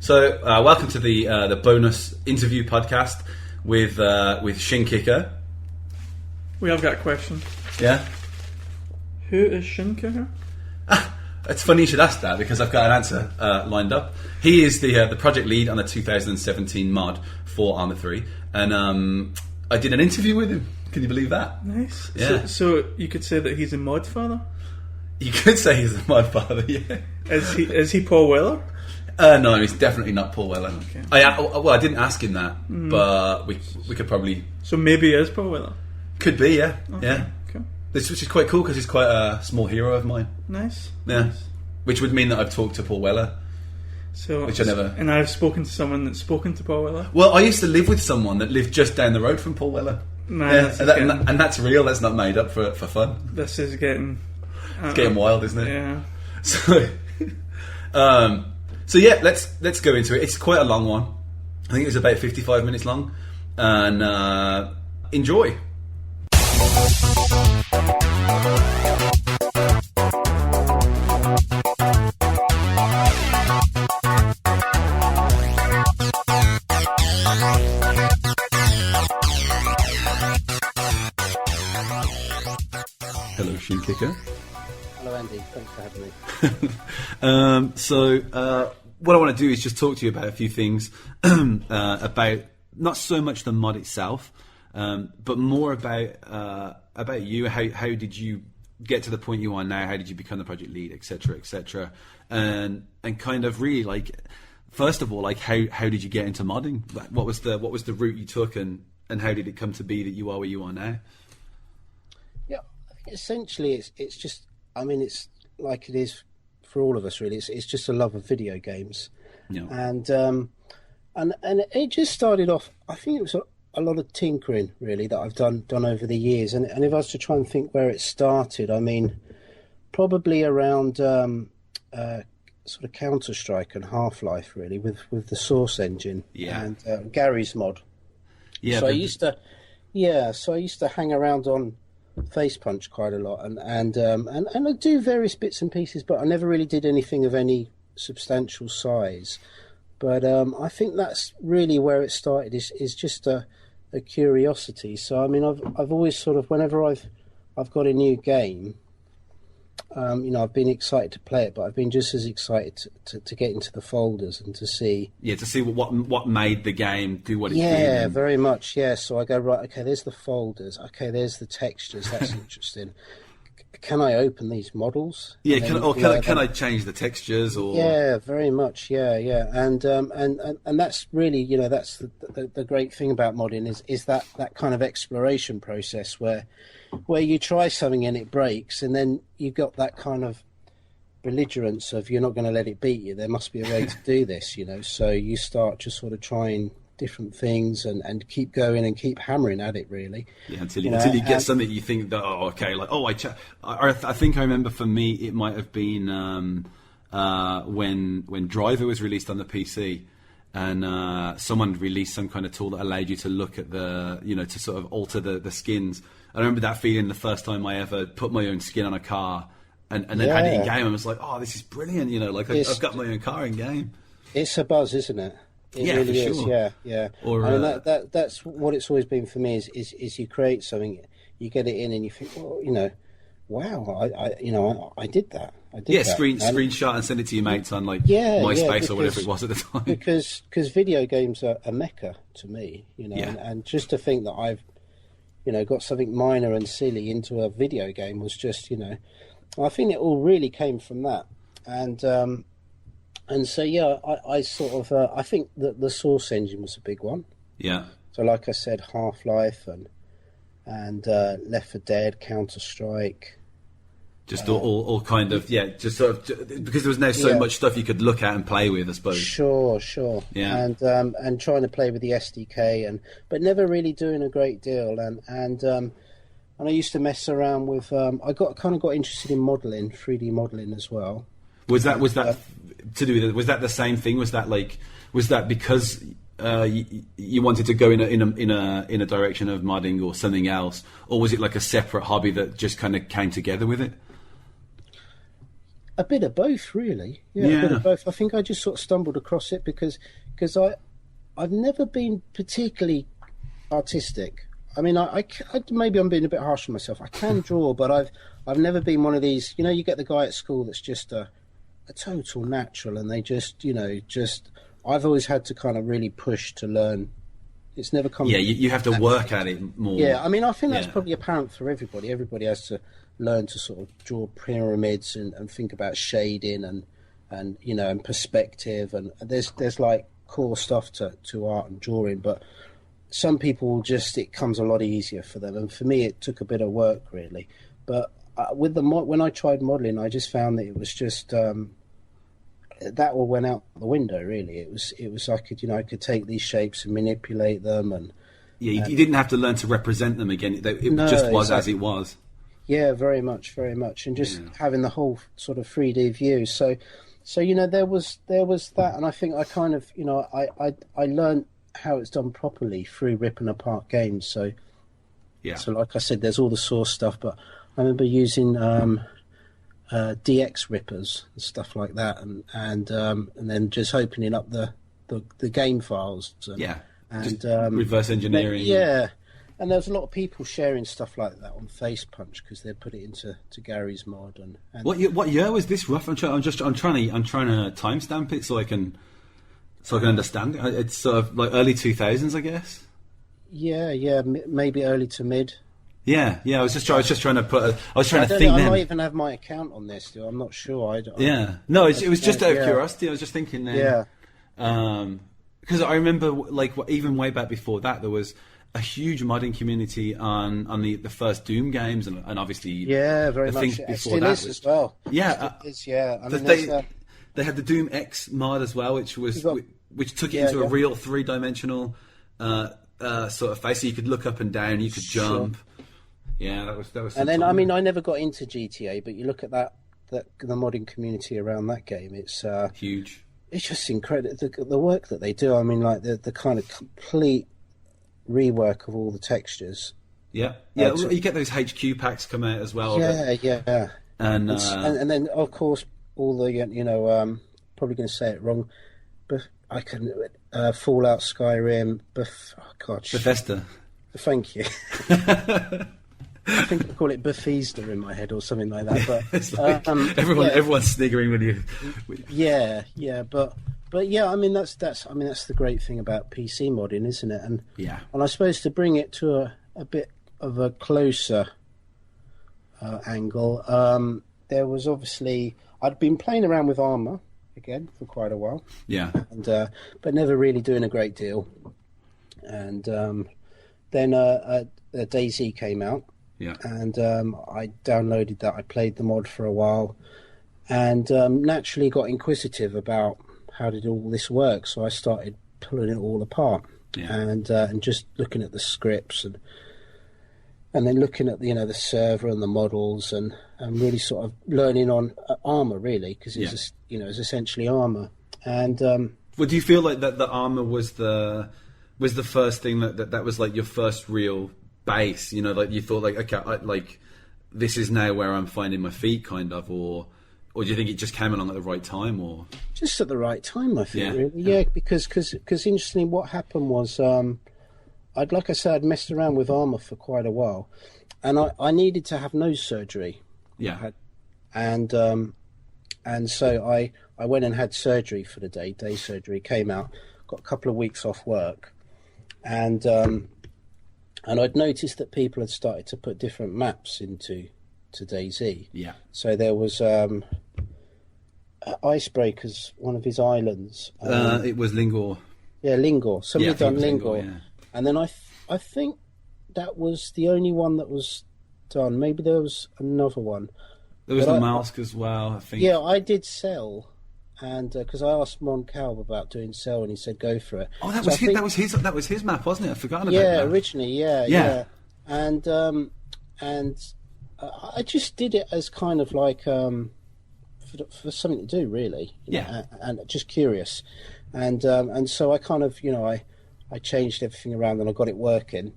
So, welcome to the bonus interview podcast with Shinkicker. We have got a question. Yeah? Who is Shinkicker? It's funny you should ask that because I've got an answer lined up. He is the project lead on the 2017 mod for Arma 3, and I did an interview with him. Can you believe that? Nice. Yeah. So you could say that he's a mod father? You could say he's a mod father, yeah. Is he Paul Weller? No, he's definitely not Paul Weller. Okay. I didn't ask him that, but we could probably... So maybe he is Paul Weller? Could be, yeah. Okay. Yeah. Cool. Which is quite cool because he's quite a small hero of mine. Nice. Yeah. Nice. Which would mean that I've talked to Paul Weller. Which I never... And I've spoken to someone that's spoken to Paul Weller? Well, I used to live with someone that lived just down the road from Paul Weller. Man, yeah, and that's real, that's not made up for fun. This is getting... It's getting wild, isn't it? Yeah. So yeah, let's go into it. It's quite a long one. I think it was about 55 minutes long. And enjoy. Hello, Shinkicker. Hello, Andy. Thanks for having me. So what I want to do is just talk to you about a few things about not so much the mod itself, but more about you. How did you get to the point you are now? How did you become the project lead, etc., etc., and kind of really like, first of all, like how did you get into modding? What was the route you took, and how did it come to be that you are where you are now? Yeah, I think essentially it's just. I mean, it's like it is for all of us, really. It's just a love of video games, Yeah. and it just started off. I think it was a lot of tinkering, really, that I've done over the years. And if I was to try and think where it started, I mean, probably around sort of Counter-Strike and Half-Life, really, with the Source engine, Yeah. and Gary's mod. Yeah. So I used to hang around on Face Punch quite a lot, and I do various bits and pieces, but I never really did anything of any substantial size. But I think that's really where it started. Is just a curiosity. So I mean, I've always sort of, whenever I've got a new game, I've been excited to play it, but I've been just as excited to get into the folders and to see. Yeah, to see what made the game do what it did. Yeah, very much. Yeah, so I go, right, okay, there's the folders. Okay, there's the textures. That's interesting. Can I open these models? Yeah, can I change the textures? Or yeah, very much. Yeah, and that's really, that's the great thing about modding is that kind of exploration process where you try something and it breaks, and then you've got that kind of belligerence of you're not going to let it beat you. There must be a way to do this, So you start just sort of trying different things and keep going and keep hammering at it, really. Yeah, until you get something you think that I think I remember for me it might have been when Driver was released on the PC, and someone released some kind of tool that allowed you to look at to sort of alter the skins. I remember that feeling the first time I ever put my own skin on a car and then had it in game. I was like, oh, this is brilliant, I've got my own car in game. It's a buzz, isn't it? It yeah, really for is, sure. yeah. Or, I mean, that's what it's always been for me. Is you create something, you get it in, and you think, well, wow, I did that. I did that. Screenshot and send it to your mates on MySpace or whatever it was at the time. Because video games are a mecca to me, and just to think that I've, got something minor and silly into a video game was just, I think it all really came from that, and so, yeah, I sort of, I think that the Source engine was a big one. Yeah. So, like I said, Half-Life and Left 4 Dead, Counter-Strike. Just all kind of, just sort of, because there was now so much stuff you could look at and play with, I suppose. Sure. Yeah. And trying to play with the SDK, but never really doing a great deal. And I used to mess around with, I got interested in modelling, 3D modelling as well. Was that to do with it? Was that the same thing? Was that because you wanted to go in a direction of modding or something else, or was it like a separate hobby that just kind of came together with it? A bit of both, really. Yeah, a bit of both. I think I just sort of stumbled across it because I've never been particularly artistic. I mean, I maybe I'm being a bit harsh on myself. I can draw, but I've never been one of these. You know, you get the guy at school that's just a total natural, and they just I've always had to kind of really push to learn. It's never come. Yeah, you have to work at it more. Yeah, I mean, I think that's probably apparent for everybody. Everybody has to learn to sort of draw pyramids and think about shading and you know, and perspective, and there's like core stuff to art and drawing, but some people it comes a lot easier for them, and for me it took a bit of work, really. But with when I tried modelling, I just found that it was just that all went out the window, really. It was I could take these shapes and manipulate them, and Yeah, you didn't have to learn to represent them again. It just was exactly. as it was. Yeah, very much, and just having the whole sort of 3D view. So you know, there was that, and I think I kind of, you know, I learned how it's done properly through ripping apart games. So so like I said, there's all the source stuff, but I remember using DX rippers and stuff like that, and then just opening up the game files. And reverse engineering. Yeah. And there's a lot of people sharing stuff like that on Face Punch because they put it into Gary's mod. And what year was this? Rough. I'm trying to timestamp it so I can understand it. It's sort of like early 2000s, I guess. Yeah, maybe early to mid. Yeah. I was just trying to put. I think. I might even have my account on this. Still, I'm not sure. No, it was just out of curiosity. I was just thinking then. Yeah. Because I remember, like, even way back before that, there was a huge modding community on the first Doom games, and obviously very the much. things It before still that is as well. Yeah, I mean, they had the Doom X mod as well, which took it into a real 3-dimensional sort of face, so you could look up and down, you could jump. Yeah, that was. And then I mean, I never got into GTA, but you look at the modding community around that game, it's huge. It's just incredible the work that they do. I mean, like the kind of complete rework of all the textures. Yeah. You get those HQ packs come out as well. Yeah. And then of course all the probably going to say it wrong, but I can Fallout, Skyrim, Bethesda. Thank you. I think I call it Bethesda in my head or something like that. But it's like everyone's sniggering with you. Yeah, but yeah, I mean that's the great thing about PC modding, isn't it? And I suppose to bring it to a bit of a closer angle, there was obviously I'd been playing around with Armour again for quite a while. Yeah, and but never really doing a great deal. And then DayZ came out. Yeah, and I downloaded that. I played the mod for a while, and naturally got inquisitive about how did all this work. So I started pulling it all apart, and just looking at the scripts and then looking at the server and the models and really sort of learning on Armour, really, because it's it's essentially Armour. And well, do you feel like that the Armour was the first thing that was like your first real base, like you thought like, okay, this is now where I'm finding my feet, kind of, or do you think it just came along at the right time, or just at the right time? I think really, because interestingly, what happened was I'd messed around with Armour for quite a while, and I needed to have nose surgery. And so I went and had surgery for the day surgery. Came out, got a couple of weeks off work, and I'd noticed that people had started to put different maps into DayZ. Yeah. So there was Icebreaker's one of his islands. It was Lingor. Yeah, Lingor. Somebody had done Lingor. Yeah. And then I think that was the only one that was done. Maybe there was another one. There was the Mask as well, I think. Yeah, I did Cell. And because I asked Mon Calv about doing Cell, and he said go for it. Oh, that was his map, wasn't it? I forgot about that. Yeah, originally, yeah. And I just did it as kind of like for something to do, really. And just curious, and so I kind of I changed everything around and I got it working,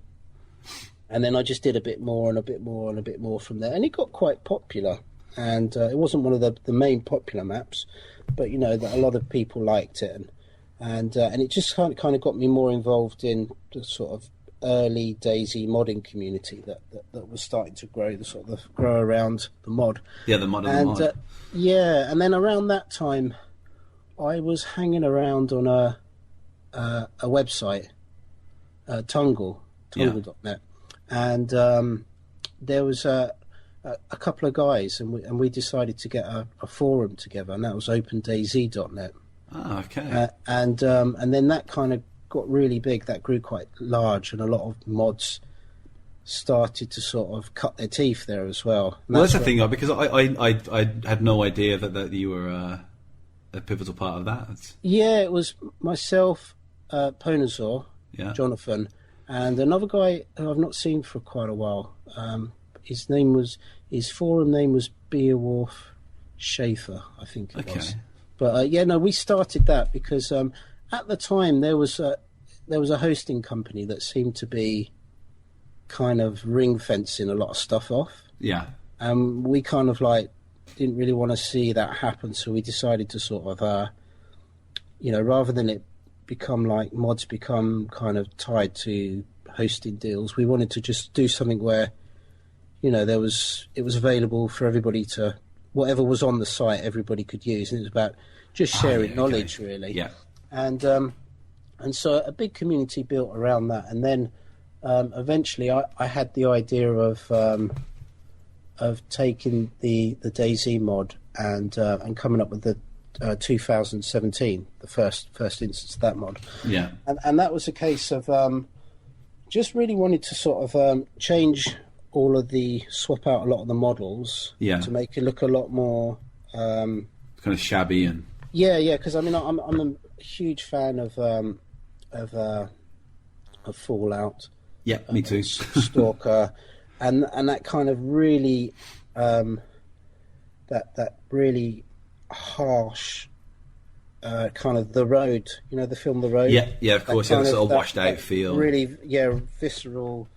and then I just did a bit more and a bit more and a bit more from there, and it got quite popular. and it wasn't one of the main popular maps, but that a lot of people liked it, and it just kind of got me more involved in the sort of early DayZ modding community that was starting to grow around the mod. Yeah, the mod and the mod. And then around that time, I was hanging around on a website, Tungle.net, and there was a couple of guys, and we decided to get a forum together, and that was OpenDayZ.net. Oh, okay. And then that kind of got really big. That grew quite large, and a lot of mods started to sort of cut their teeth there as well. Well, that's the thing, because I had no idea that you were a pivotal part of that. Yeah, it was myself, Ponazor, Jonathan, and another guy who I've not seen for quite a while. His forum name was Beowulf Schaefer, I think it was. But we started that because at the time there was a hosting company that seemed to be kind of ring fencing a lot of stuff off. Yeah. We kind of didn't really want to see that happen, so we decided to sort of rather than it become like mods become kind of tied to hosting deals, we wanted to just do something where it was available for everybody to, whatever was on the site everybody could use, and it was about just sharing knowledge really. Yeah. And so a big community built around that, and then eventually I had the idea of taking the DayZ mod and coming up with the 2017, the first instance of that mod. Yeah. And that was a case of just really wanted to sort of swap out a lot of the models to make it look a lot more kind of shabby and because I'm a huge fan of Fallout. Yeah, me too. Stalker, and that kind of really that really harsh kind of The Road. The film The Road. Yeah, of course. Yeah, the sort of washed out feel. Really, visceral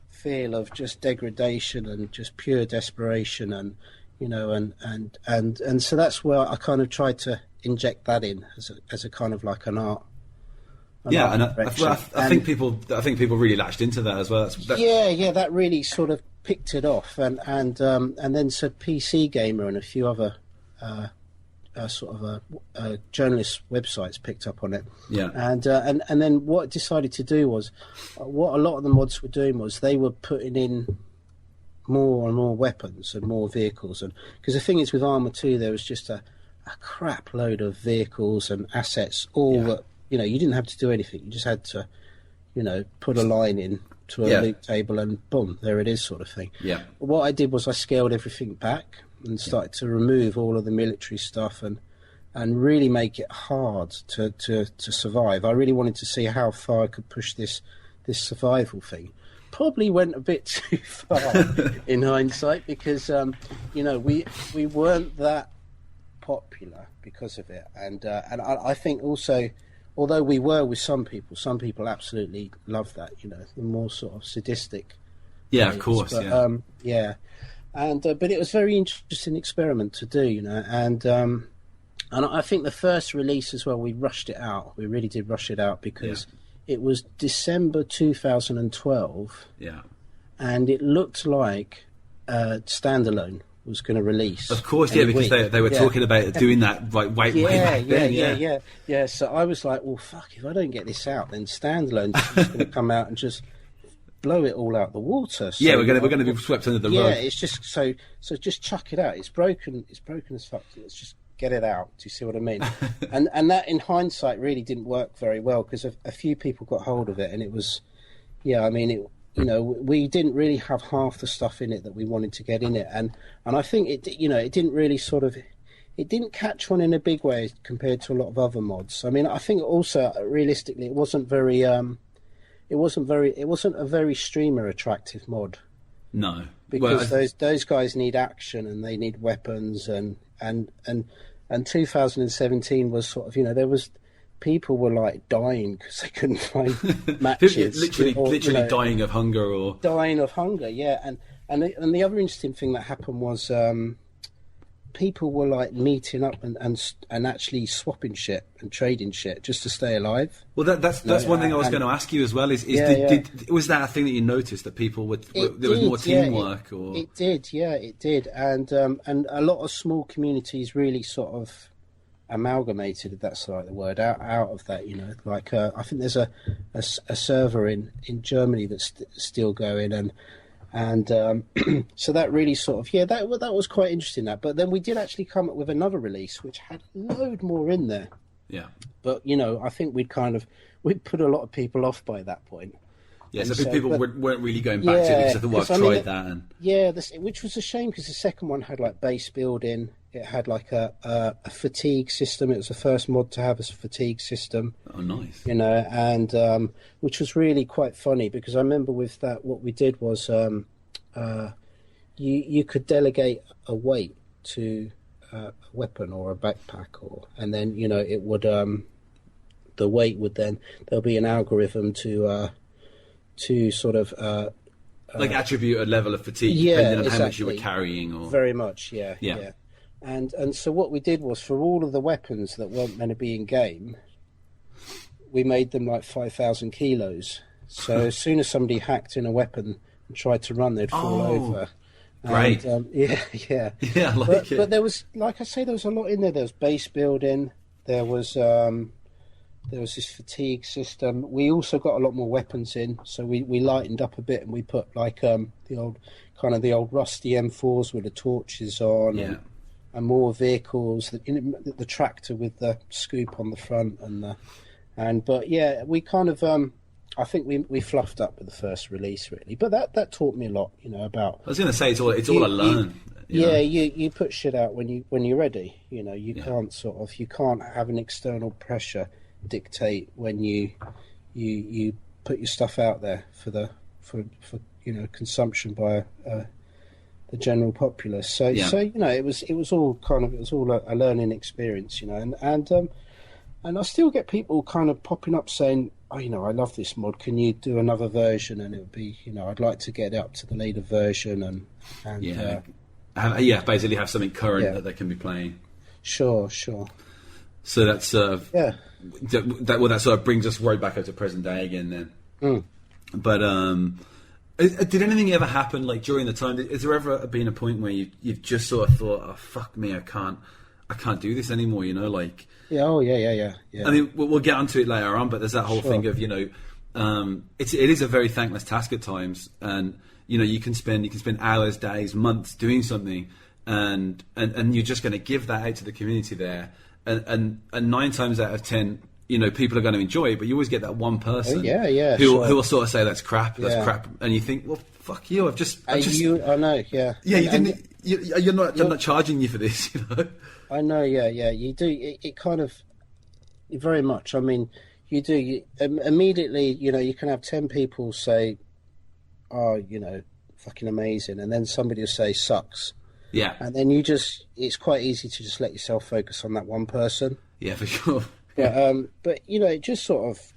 feel of just degradation and just pure desperation, and and so that's where I kind of tried to inject that in as a kind of like an art. And I think people really latched into that as well. That really sort of picked it off, and then so PC Gamer and a few other journalist websites picked up on it. Yeah, and then what it decided to do was, what a lot of the mods were doing was they were putting in more and more weapons and more vehicles, and because the thing is with Armour 2 there was just a crap load of vehicles and assets, that you didn't have to do anything. You just had to put a line in to a loot table and boom, there it is, sort of thing. Yeah. But what I did was I scaled everything back and started to remove all of the military stuff and really make it hard to survive. I really wanted to see how far I could push this survival thing. Probably went a bit too far in hindsight, because we weren't that popular because of it, and I think also, although we were with some people absolutely loved that, the more sort of sadistic. Yeah, of course. But, but it was a very interesting experiment to do, and I think the first release as well, we rushed it out. We really did rush it out because it was December 2012. Yeah, and it looked like Standalone was going to release. Of course, because they were talking about doing that way back then. Yeah. So I was like, well, fuck, if I don't get this out, then Standalone's just going to come out and just blow it all out the water. So, we're going to be swept under the rug. Yeah, it's just so just chuck it out. It's broken as fuck. Let's just get it out. Do you see what I mean? and that, in hindsight, really didn't work very well, because a few people got hold of it, and it was, we didn't really have half the stuff in it that we wanted to get in it, and I think it didn't really it didn't catch on in a big way compared to a lot of other mods. I mean, I think also realistically, it wasn't a very streamer attractive mod. No, because those guys need action and they need weapons, and 2017 was sort of, there was, people were like dying because they couldn't find matches. literally dying of hunger, yeah. And the other interesting thing that happened was people were like meeting up and actually swapping shit and trading shit just to stay alive. Well, that's one thing I was going to ask you as well. Was that a thing that you noticed, that people there was more teamwork? It did, and a lot of small communities really sort of amalgamated, if that's like the word, out of that. Like I think there's a server in Germany that's still going, and so that really sort of that was quite interesting. But then we did actually come up with another release which had a load more in there. Yeah. But I think we'd put a lot of people off by that point. Yeah, so people weren't really going back to it because they thought, I've tried that. Which was a shame, because the second one had like base building. It had like a fatigue system. It was the first mod to have a fatigue system. Oh, nice. And which was really quite funny, because I remember with that, what we did was you could delegate a weight to a weapon or a backpack, and then it would the weight would then, there'll be an algorithm to sort of like attribute a level of fatigue depending on how much you were carrying, or very much, yeah. And so what we did was, for all of the weapons that weren't meant to be in game, we made them like 5,000 kilos. So as soon as somebody hacked in a weapon and tried to run, they'd fall over. Great. Yeah. Yeah, I like it. But there was, like I say, there was a lot in there. There was base building. There was this fatigue system. We also got a lot more weapons in, so we lightened up a bit, and we put like the old rusty M4s with the torches on, and more vehicles. The tractor with the scoop on the front, but yeah, we kind of I think we fluffed up with the first release, really. But that taught me a lot, about. I was going to say it's all I learned. You put shit out when you're ready. You can't have an external pressure dictate when you put your stuff out there for consumption by the general populace. So it was all a learning experience, and I still get people kind of popping up saying, I love this mod, can you do another version? And it would be, I'd like to get it up to the later version, basically have something current that they can be playing. Sure. So that's that sort of brings us right back up to present day again then. But did anything ever happen like during the time? Is there ever been a point where you've just sort of thought, oh fuck me, I can't do this anymore? Yeah. I mean, we'll get onto it later on, but there's that whole thing of it is a very thankless task at times, and you can spend hours, days, months doing something, and you're just going to give that out to the community there, and 9 times out of 10, people are going to enjoy it, but you always get that one person who will sort of say that's crap, crap, and you think, well, fuck you, I know, yeah. Yeah, you're not charging you for this, I know, yeah. You do. It kind of very much. I mean, you do. Immediately, you can have 10 people say, "Oh, fucking amazing," and then somebody will say "sucks." Yeah. And then it's quite easy to just let yourself focus on that one person. Yeah, for sure. But it just sort of,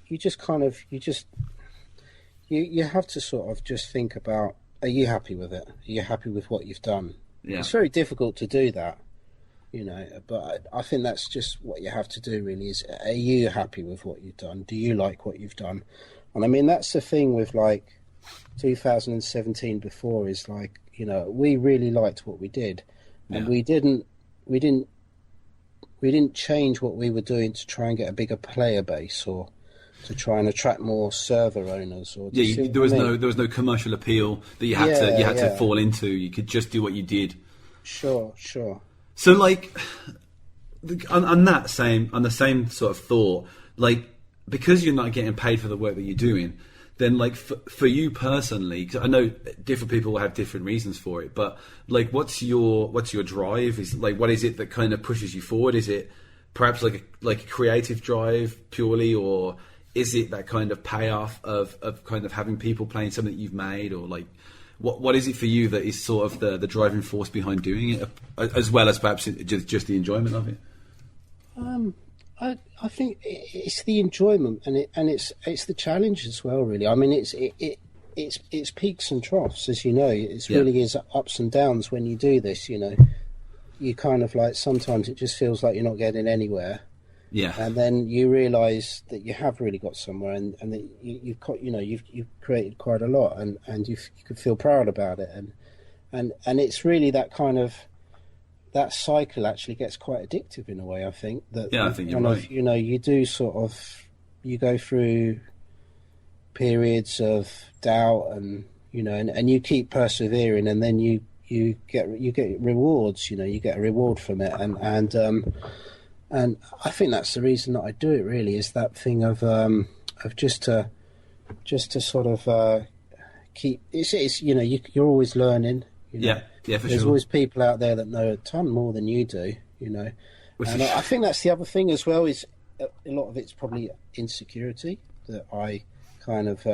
you have to sort of just think about, are you happy with it? Are you happy with what you've done? Yeah. It's very difficult to do that. But I think that's just what you have to do, really, is, are you happy with what you've done? Do you like what you've done? And I mean, that's the thing with like 2017 before, is like, we really liked what we did, and we didn't change what we were doing to try and get a bigger player base, or to try and attract more server owners, or there was no commercial appeal that you had to fall into. You could just do what you did. Sure. So, like, on the same sort of thought, like, because you're not getting paid for the work that you're doing, then, like, for you personally, 'cause I know different people will have different reasons for it, but, like, what's your drive? Is, like, what is it that kind of pushes you forward? Is it perhaps like a creative drive purely, or is it that kind of payoff of kind of having people playing something that you've made, or like? What is it for you that is sort of the driving force behind doing it, as well as perhaps just the enjoyment of it? I think it's the enjoyment, and it's the challenge as well, really. I mean, it's peaks and troughs, as you know. It really is ups and downs when you do this, you kind of like, sometimes it just feels like you're not getting anywhere. Yeah. And then you realise that you have really got somewhere, and that you've got, you've created quite a lot, and you could feel proud about it, and it's really that kind of, that cycle actually gets quite addictive in a way. I think that I think you're right. You do sort of, you go through periods of doubt, and and you keep persevering, and then you get rewards. You get a reward from it, and I think that's the reason that I do it. Really, is that thing of just to sort of keep. It's you're always learning. Yeah, for There's sure. always people out there that know a ton more than you do. And I think that's the other thing as well. Is a lot of it's probably insecurity, that I kind of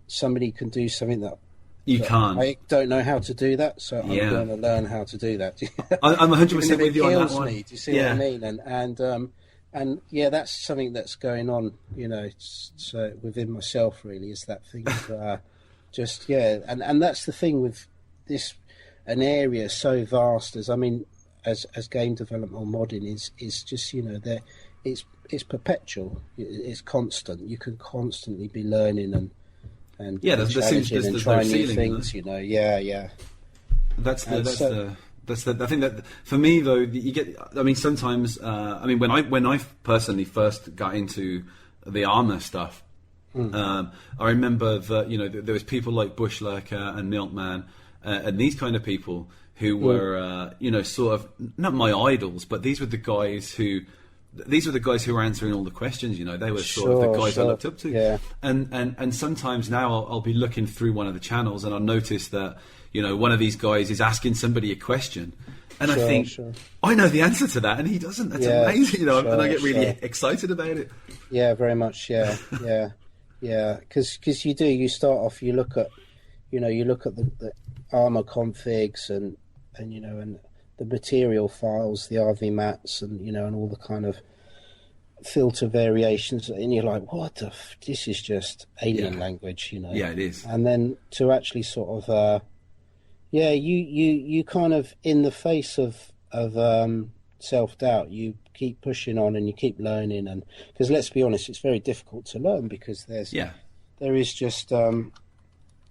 somebody can do something that. You can't. I don't know how to do that, so I'm going to learn how to do that. I'm 100% with you on that kills one. me. Do you see what I mean? And that's something that's going on. So within myself, really, is that thing of and that's the thing with this, an area so vast as game development or modding is just that it's perpetual. It's constant. You can constantly be learning and there's trying no new ceiling, things, That's the I think that for me though, you get. I mean, sometimes. When I personally first got into the armor stuff, I remember that there was people like Bushlurker and Milkman and these kind of people who were sort of not my idols, but these were the guys who. These were the guys who were answering all the questions. They were sort of the guys I looked up to. Yeah. And sometimes now I'll be looking through one of the channels and I'll notice that one of these guys is asking somebody a question, and I think I know the answer to that, and he doesn't. That's amazing, and I get really excited about it. Yeah, very much. Yeah, because you start off. You look at the armor configs and the material files, the RV mats, and and all the kind of filter variations, and you're like, what this is just alien language, Yeah, it is. And then to actually sort of you kind of, in the face of self-doubt, you keep pushing on and you keep learning, and because let's be honest, it's very difficult to learn because there is just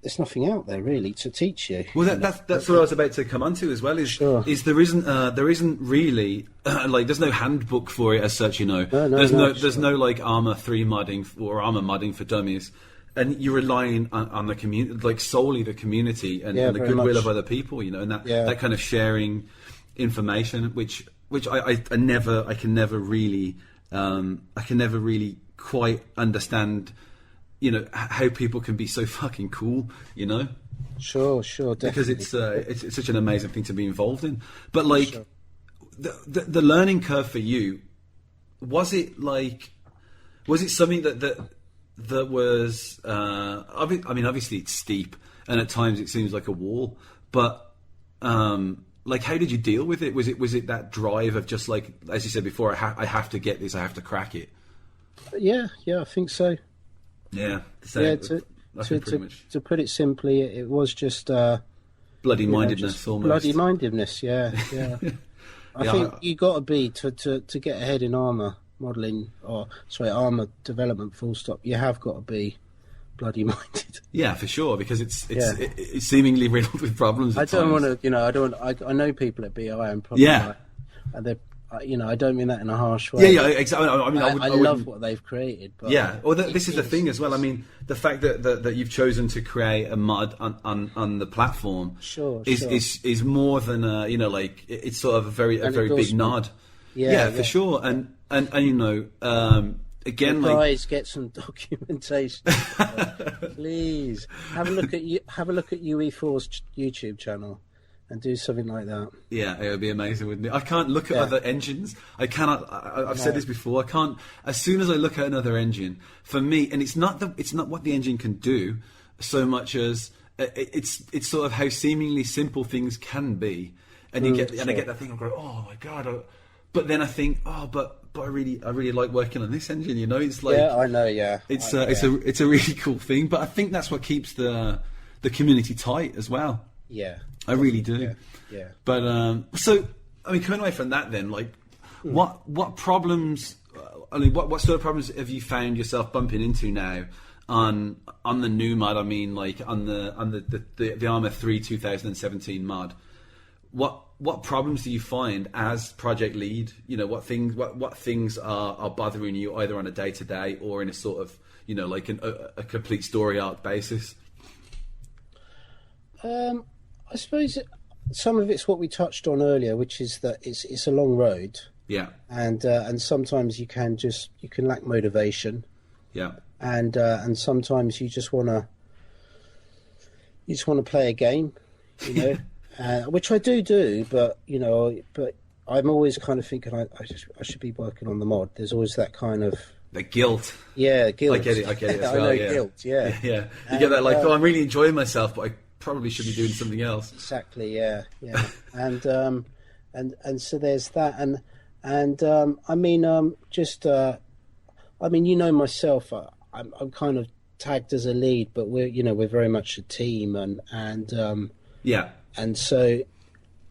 there's nothing out there really to teach you. Well, that's what I was about to come onto as well. Is there isn't really there's no handbook for it as such. There's no like Armour 3 modding or Armour modding for dummies, and you're relying on the community, like solely the community and the goodwill of other people. And that kind of sharing information, which I can never really quite understand. How people can be so fucking cool, Sure, definitely. Because it's such an amazing thing to be involved in. But the learning curve for you, was it something that was obviously it's steep and at times it seems like a wall, but how did you deal with it? Was it that drive of just like, as you said before, I have to get this, I have to crack it? Yeah, I think so. Yeah, to put it simply, it was just bloody mindedness, almost. Bloody mindedness, yeah. I think you got to be to get ahead in armour modelling, armour development. Full stop. You have got to be bloody minded. Yeah, for sure, because it's seemingly riddled with problems. I don't want to, I know people at BI and probably they're. I don't mean that in a harsh way. Yeah, exactly. I love what they've created. But this is the thing as well. I mean, the fact that you've chosen to create a mod on the platform is more than it's sort of a very big nod. Yeah, for sure. And again, guys, get some documentation. Please have a look at UE4's YouTube channel. And do something like that. Yeah, it would be amazing, wouldn't it? I can't look at other engines. I cannot. I've said this before. I can't. As soon as I look at another engine, for me, and it's not what the engine can do, so much as it's sort of how seemingly simple things can be, and I get that thing. I go, oh my god! But then I think, but I really like working on this engine. It's like I know. Yeah, it's a really cool thing. But I think that's what keeps the community tight as well. Yeah. I really do. Yeah. But so I mean, coming away from that, then, like, what problems? I mean, what sort of problems have you found yourself bumping into now on the new mod? I mean, like on the Arma 3 2017 mod. What problems do you find as project lead? You know, what things are bothering you either on a day to day or in a sort of, you know, like a complete story arc basis? I suppose some of it's what we touched on earlier, which is that it's a long road. Yeah. And sometimes you can lack motivation. Yeah. And sometimes you just want to play a game, you know. Which I do, but you know, I'm always kind of thinking I should be working on the mod. There's always that kind of the guilt. Yeah, guilt. I get it as well. I know, yeah. guilt. Yeah, yeah. You get that, like, I'm really enjoying myself, but I probably should be doing something else. Exactly. Yeah. and so there's that, and I mean, you know myself. I'm kind of tagged as a lead, but we're very much a team, and yeah. And so,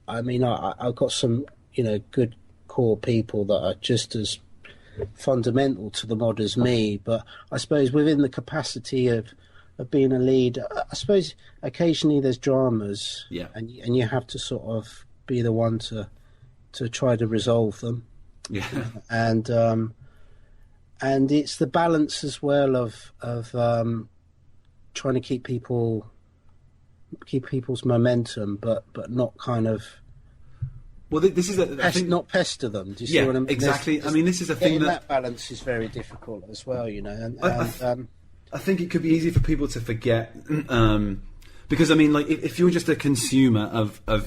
I mean, I've got some, you know, good core people that are just as fundamental to the mod as me. But I suppose within the capacity of being a lead, I suppose occasionally there's dramas, yeah, and you have to sort of be the one to try to resolve them. Yeah, and it's the balance as well of trying to keep people's momentum, but not kind of. Well, this is not pester them. Do you see what I mean? Exactly. I mean, this is a thing that balance is very difficult as well, you know. And I think it could be easy for people to forget, because I mean, like, if you're just a consumer of a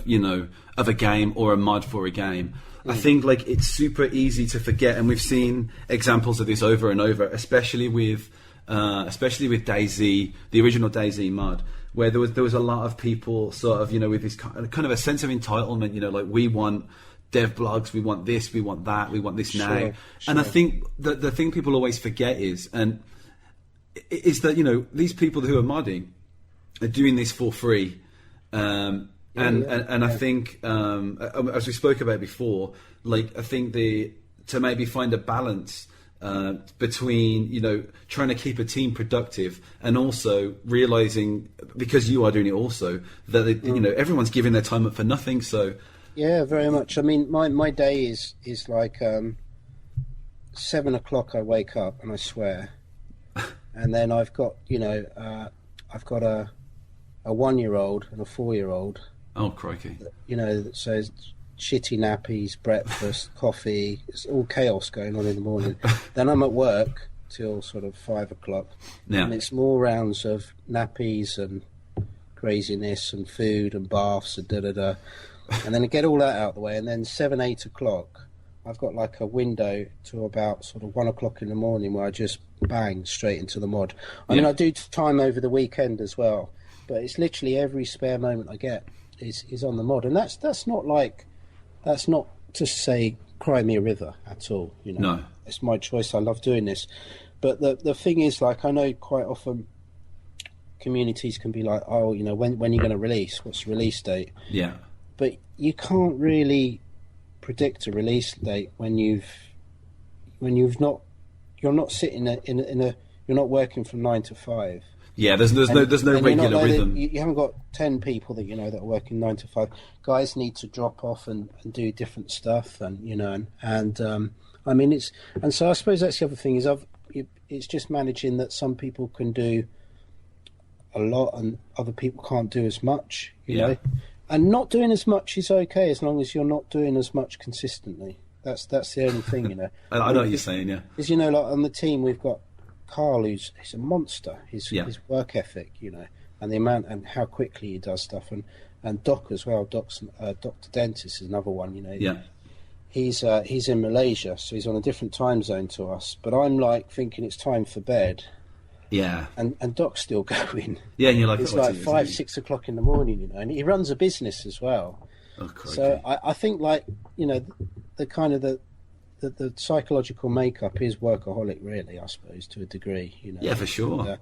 game or a mod for a game, I think like it's super easy to forget, and we've seen examples of this over and over, especially with DayZ, the original DayZ mod, where there was a lot of people sort of, you know, with this kind of a sense of entitlement, you know, like, we want dev blogs, we want this, we want that, we want this now. Sure. And I think the thing people always forget is that, you know, these people who are modding are doing this for free. And I think, as we spoke about before, like, I think to maybe find a balance between, you know, trying to keep a team productive and also realizing, because you are doing it also, that you know, everyone's giving their time up for nothing. So yeah, very much. I mean, my day is like 7 o'clock. I wake up and I swear, and then I've got a 1-year-old and a 4-year-old. Oh, crikey! You know, so it's shitty nappies, breakfast, coffee. It's all chaos going on in the morning. Then I'm at work till sort of 5 o'clock, and it's more rounds of nappies and craziness and food and baths and da-da-da. And then I get all that out of the way, and then 7, 8 o'clock, I've got like a window to about sort of 1 o'clock in the morning where I just bang straight into the mod. I mean, I do time over the weekend as well, but it's literally every spare moment I get is on the mod. And that's not to say cry me a river at all, you know. No. It's my choice. I love doing this. But the thing is, like, I know quite often communities can be like, oh, you know, when are you going to release? What's the release date? Yeah. But you can't really predict a release date when you're not sitting you're not working from 9 to 5. Yeah, there's no regular rhythm. You haven't got 10 people that you know that are working 9 to 5. Guys need to drop off and do different stuff, and you know, and I mean, so I suppose that's the other thing is it's just managing that some people can do a lot and other people can't do as much, you know. And not doing as much is okay as long as you're not doing as much consistently. That's the only thing, you know. I know what you're saying, yeah. Because, you know, like on the team we've got Carl, he's a monster. His work ethic, you know, and the amount and how quickly he does stuff, and Doc as well. Doc's Dr. Dentist is another one, you know. Yeah. He's in Malaysia, so he's on a different time zone to us. But I'm like thinking it's time for bed. Yeah. And Doc's still going. Yeah, and you're like, it's like 5, 6 o'clock in the morning, you know, and he runs a business as well. Oh, crikey. So I think, like, you know, the kind of the psychological makeup is workaholic, really, I suppose, to a degree, you know. Yeah, for sure.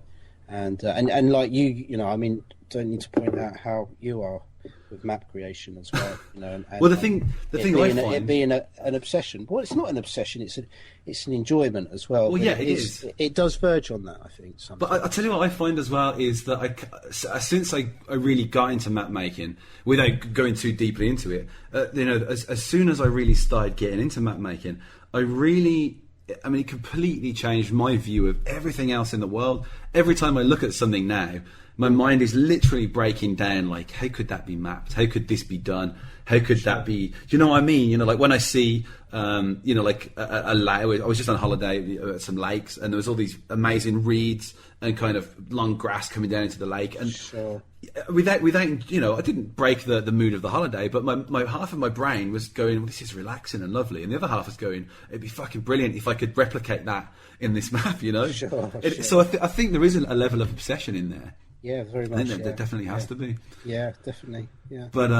And like you know, I mean, don't need to point out how you are. with map creation as well. And Well, the thing I find it being an obsession. Well, it's not an obsession. It's an enjoyment as well. Well, but yeah, it is. It does verge on that, I think. Sometimes. But I tell you what I find as well is that since I really got into map making, without going too deeply into it, as soon as I really started getting into map making, it completely changed my view of everything else in the world. Every time I look at something now, my mind is literally breaking down, like, how could that be mapped? How could this be done? How could that be? Do you know what I mean? Like when I see, like a lake. I was just on holiday at some lakes, and there was all these amazing reeds and kind of long grass coming down into the lake. And without, I didn't break the mood of the holiday, but my half of my brain was going, well, this is relaxing and lovely, and the other half was going, it'd be fucking brilliant if I could replicate that in this map, So I think there is a level of obsession in there. Yeah, very much. I think there definitely has to be. Yeah, definitely. Yeah. But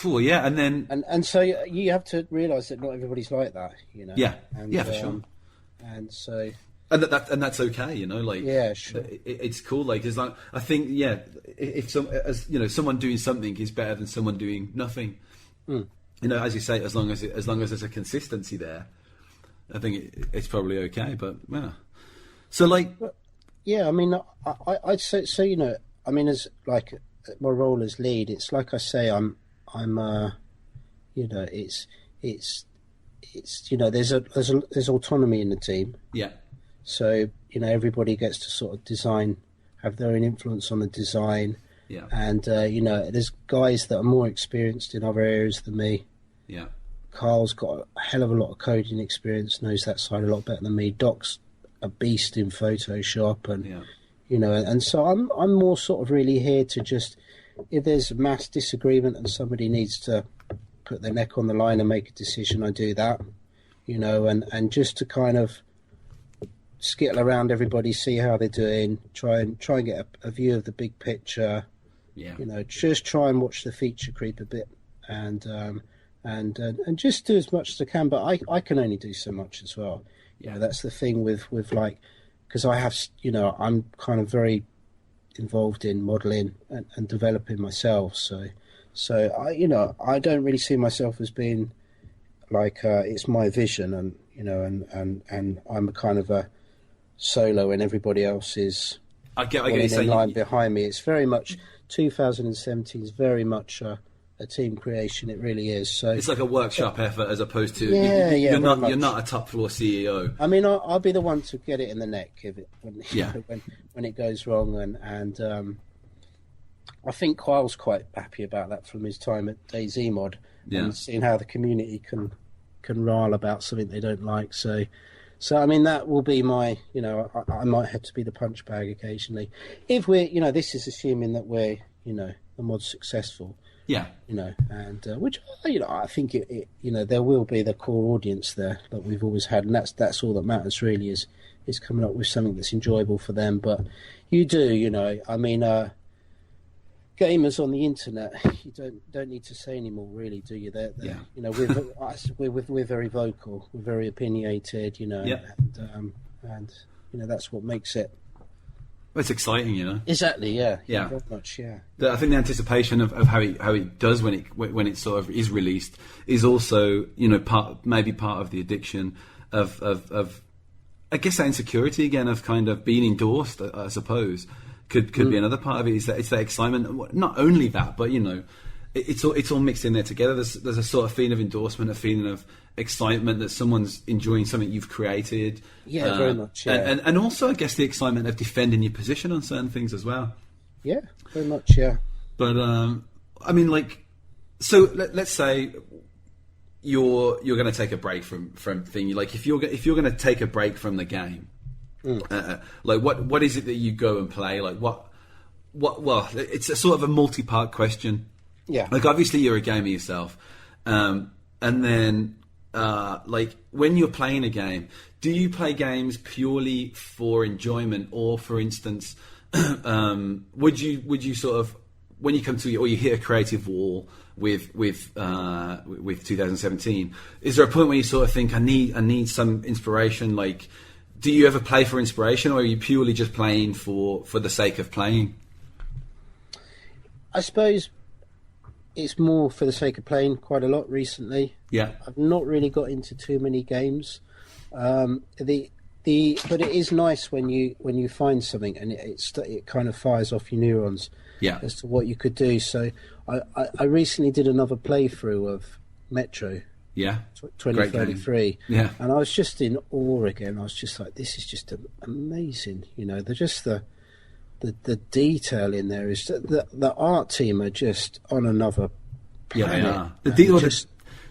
and then and so you have to realise that not everybody's like that, Yeah, and, for sure. And so. And that's okay, like yeah, sure. It's cool. Like as long, I think, if someone doing something is better than someone doing nothing. As you say, as long as there's a consistency there, I think it's probably okay. But yeah, so like, yeah, I mean, I'd say so. As like my role as lead, it's like I say, I'm it's there's autonomy in the team. Yeah. So, everybody gets to sort of have their own influence on the design. Yeah. And, there's guys that are more experienced in other areas than me. Yeah. Carl's got a hell of a lot of coding experience, knows that side a lot better than me. Doc's a beast in Photoshop and, and so I'm more sort of really here to just, if there's a mass disagreement and somebody needs to put their neck on the line and make a decision, I do that, and just to kind of skittle around everybody, see how they're doing, try and get a view of the big picture. Yeah. Just try and watch the feature creep a bit, and just do as much as I can. But I can only do so much as well. Yeah. That's the thing with like, because I have, I'm kind of very involved in modelling and developing myself. So I don't really see myself as being like it's my vision, and and I'm a kind of a solo and everybody else is in line behind me. It's very much 2017 is very much a team creation. It really is. So it's like a workshop effort as opposed to you're not a top floor CEO. I mean, I'll be the one to get it in the neck when it goes wrong, and I think Kyle's quite happy about that from his time at DayZ Mod, and seeing how the community can rile about something they don't like. So I mean, that will be my, I might have to be the punch bag occasionally. If we're, this is assuming that we're, the mod's successful. Yeah. And which, I think it there will be the core audience there that we've always had, and that's all that matters really is coming up with something that's enjoyable for them. But you do, I mean, gamers on the internet, you don't need to say anymore, really, do you? We're very vocal, we're very opinionated, and that's what makes it. Well, it's exciting, Exactly, yeah. Yeah. Very much, yeah. I think the anticipation of how it does when it sort of is released is also, part of the addiction of I guess that insecurity again of kind of being endorsed, I suppose. Could be another part of it. Is that it's that excitement. Not only that, but it's all mixed in there together. There's a sort of feeling of endorsement, a feeling of excitement that someone's enjoying something you've created. Yeah, very much. Yeah. And also, I guess the excitement of defending your position on certain things as well. Yeah, very much. Yeah. But I mean, like, so let's say you're going to take a break from thing. Like, if you're going to take a break from the game. Like what is it that you go and play? Like what? Well, it's a sort of a multi-part question. Yeah. Like obviously you're a gamer yourself, and then like when you're playing a game, do you play games purely for enjoyment, or for instance, would you sort of when you come to or you hit a creative wall with 2017? Is there a point where you sort of think I need some inspiration? Like, do you ever play for inspiration, or are you purely just playing for the sake of playing? I suppose it's more for the sake of playing quite a lot recently. Yeah. I've not really got into too many games. But it is nice when you find something and it kind of fires off your neurons as to what you could do. So I recently did another playthrough of Metro. Yeah. 2033. Yeah. And I was just in awe again. I was just like, this is just amazing. You know, the detail in there is the art team are just on another planet. Yeah, they are.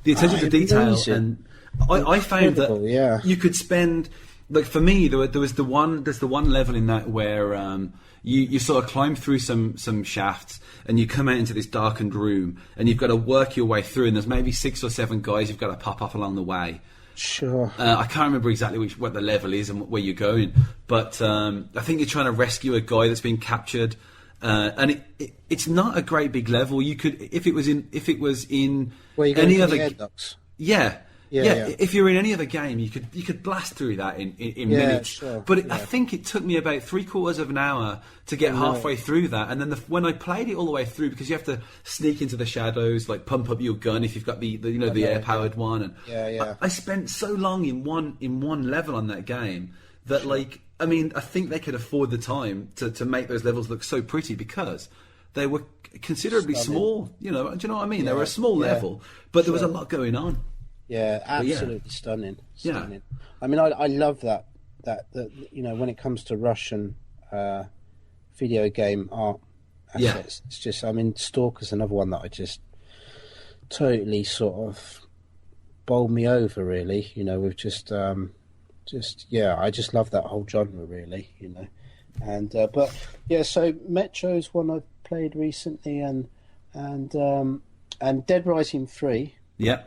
The attention to detail, amazing. and I found that you could spend, like for me, there's the one level in that where you sort of climb through some shafts and you come out into this darkened room and you've got to work your way through, and there's maybe 6 or 7 guys you've got to pop up along the way. Sure. I can't remember exactly what the level is and where you're going, but I think you're trying to rescue a guy that's been captured, and it's not a great big level. You could, if it was in any other, yeah. If you're in any other game, you could blast through that in minutes. Sure. But I think it took me about 3/4 of an hour to get halfway through that, and then when I played it all the way through, because you have to sneak into the shadows, like pump up your gun if you've got the air powered one, and I spent so long in one level on that game that I think they could afford the time to make those levels look so pretty because they were considerably small. Do you know what I mean? They were a small level, but there was a lot going on. Yeah, absolutely stunning. Yeah. I mean, I love that when it comes to Russian video game art assets, it's just, I mean, Stalker's another one that I just totally sort of bowled me over, really, with I just love that whole genre, really, and so Metro's one I've played recently, and Dead Rising 3. Yeah.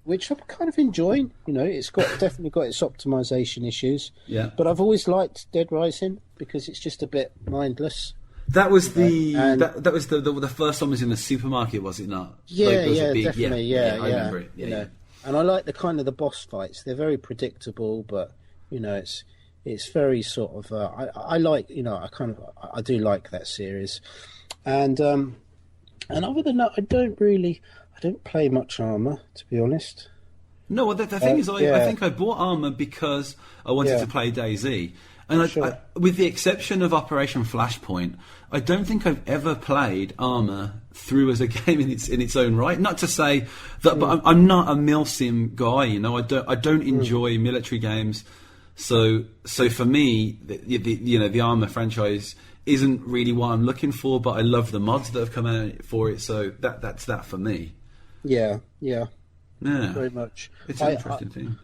Which I'm kind of enjoying. It's definitely got its optimization issues. Yeah. But I've always liked Dead Rising because it's just a bit mindless. That was that was the first one was in the supermarket, was it not? Yeah, definitely. Yeah, I remember it. Yeah. And I like the boss fights. They're very predictable, but it's very sort of. I like I do like that series, and other than that, I don't play much Armour, to be honest. No, well, the thing is, I think I bought Armour because I wanted to play DayZ. And with the exception of Operation Flashpoint, I don't think I've ever played Armour through as a game in its own right. Not to say that, but I'm not a milsim guy. I don't enjoy military games. So for me, the Armour franchise isn't really what I'm looking for. But I love the mods that have come out for it. So that's that for me. Yeah, very much. It's an interesting thing.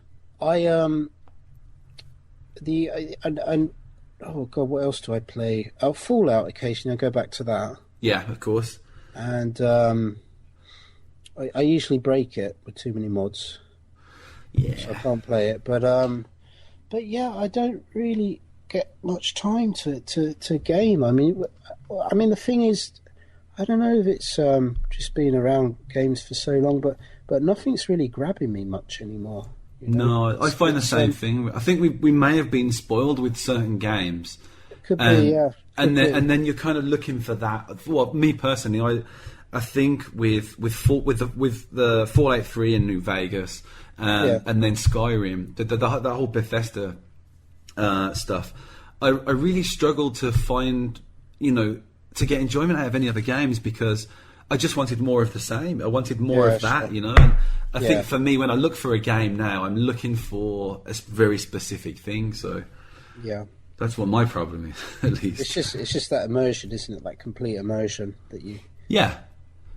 Oh god, what else do I play? Fallout occasionally. I go back to that. Yeah, of course. And I usually break it with too many mods. Yeah, so I can't play it. But yeah, I don't really get much time to game. I mean, the thing is, I don't know if it's just being around games for so long, but nothing's really grabbing me much anymore. No, I find the same thing. I think we may have been spoiled with certain games. Could be, yeah. And then you're kind of looking for that. Well, me personally, I think with the Fallout 3 in New Vegas, and then Skyrim, the whole Bethesda stuff, I really struggled to find to get enjoyment out of any other games because I just wanted more of the same. I wanted more of that, And I think for me, when I look for a game now, I'm looking for a very specific thing. So that's what my problem is, at least. It's just that immersion, isn't it? That complete immersion that you. Yeah.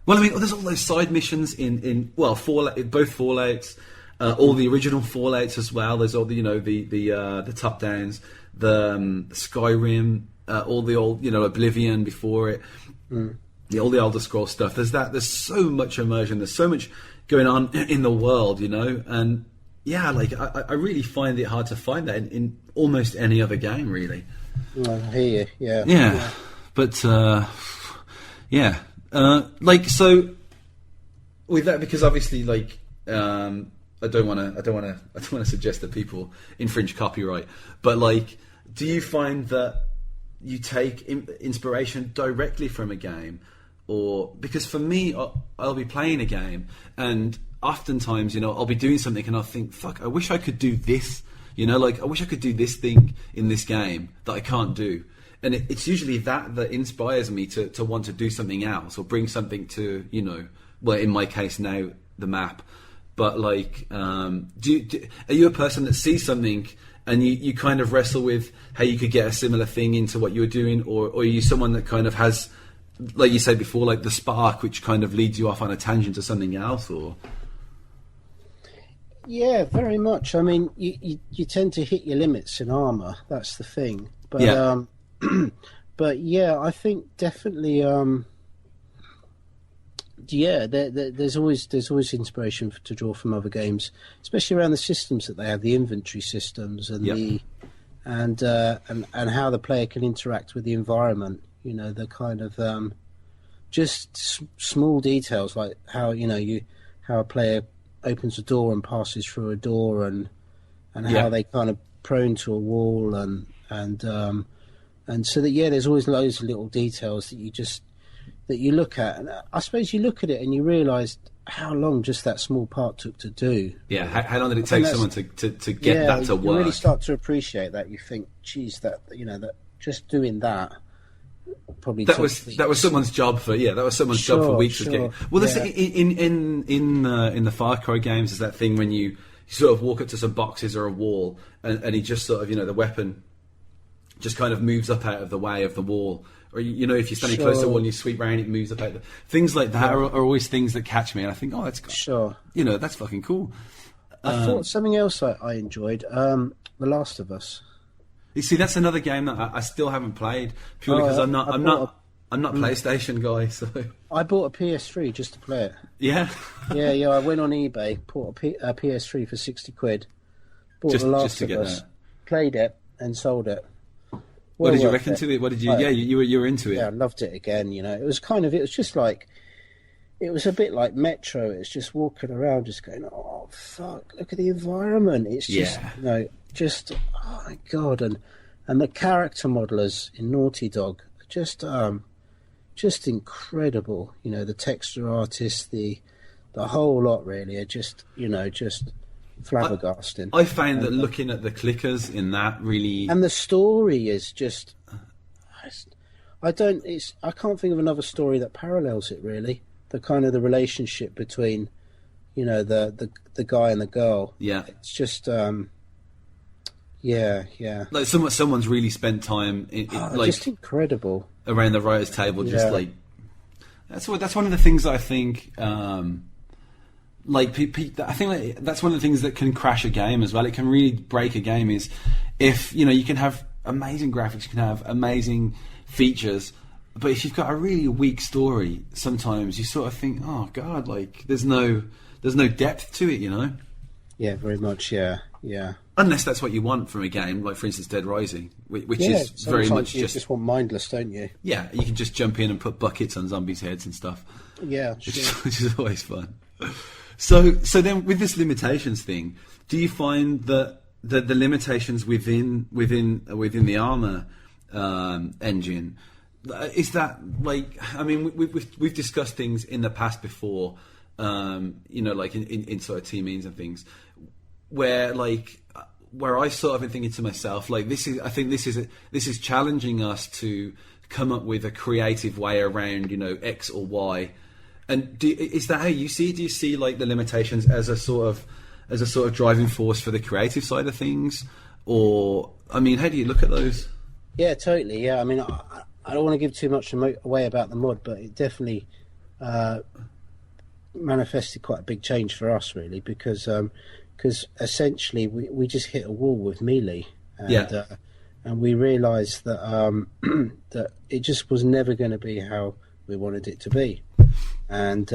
Well, I mean, there's all those side missions in Fallout, both Fallouts, all the original Fallouts as well. There's all the top downs, the Skyrim. All the old, Oblivion before it, all the Elder Scrolls stuff. There's so much immersion. There's so much going on in the world, and I really find it hard to find that in almost any other game, really. I hear you. Yeah. But so with that, because obviously, I don't want to suggest that people infringe copyright, but do you find that you take inspiration directly from a game, or because for me, I'll be playing a game, and oftentimes, you know, I'll be doing something, and I'll think, "Fuck, I wish I could do this." You know, like I wish I could do this thing in this game that I can't do. And it's usually that inspires me to want to do something else or bring something to, you know, well, in my case now, the map. But like, are you a person that sees something and you kind of wrestle with how you could get a similar thing into what you're doing? Or are you someone that kind of has, like you said before, like the spark which kind of leads you off on a tangent to something else? Or Yeah, very much. I mean, you tend to hit your limits in armor. That's the thing. But yeah. But yeah, I think definitely. There's always inspiration to draw from other games, especially around the systems that they have, the inventory systems and Yep. and how the player can interact with the environment. You know, the kind of just small details like how how a player opens a door and passes through a door, and Yeah. how they kind of prone to a wall, and so that there's always loads of little details that you look at, and I suppose you look at it and you realise how long just that small part took to do. Yeah, how long did it take someone to get that to you work? really start to appreciate that. You think, geez, that just doing that probably That was someone's job for that was someone's job for weeks. Sure. Well, that's in the Far Cry games is that thing when you sort of walk up to some boxes or a wall, and he just sort of the weapon just kind of moves up out of the way of the wall. Or, you know, if you're standing close to the wall and you sweep round, it moves up out. Things like that are always things that catch me, and I think, oh, that's sure. You know, that's fucking cool. I thought something else I enjoyed, The Last of Us. You see, that's another game that I still haven't played purely because I'm not PlayStation guy. So I bought a PS3 just to play it. Yeah. yeah. I went on eBay, bought a PS3 for £60. Bought Just The Last to of get Us, that. Played it, and sold it. What did you worth reckon it. to it? What did you? Like, Yeah, you were into it. Yeah, I loved it again. You know, it was just like, it was a bit like Metro. It's just walking around, just going, oh fuck, look at the environment. It's just, oh my god, and the character modelers in Naughty Dog are just incredible. You know, the texture artists, the whole lot really are just flabbergasting. I found that looking at the clickers in that really, and the story is just, I can't think of another story that parallels it really. The kind of the relationship between, the guy and the girl. Yeah, it's just, yeah. Like someone's really spent time like just incredible around the writers' table. Just like that's one of the things that I think. I think that's one of the things that can crash a game as well. It can really break a game is if you can have amazing graphics, you can have amazing features, but if you've got a really weak story, sometimes you sort of think, oh god, like there's no depth to it, Yeah, very much. Yeah. Unless that's what you want from a game, like for instance Dead Rising, which is very much you just want mindless, don't you? Yeah, you can just jump in and put buckets on zombies' heads and stuff. Yeah, sure. which is always fun. So then with this limitations thing, do you find that the limitations within the armor engine, is that like, I mean, we've discussed things in the past before, like in sort of team means and things, where I sort of been thinking to myself, like this is challenging us to come up with a creative way around X or Y. And is that how you see it? Do you see like the limitations as a sort of driving force for the creative side of things, or I mean, how do you look at those? Yeah, totally. Yeah, I mean, I don't want to give too much away about the mod, but it definitely manifested quite a big change for us, really, because essentially we just hit a wall with melee, and we realised that that it just was never going to be how we wanted it to be. And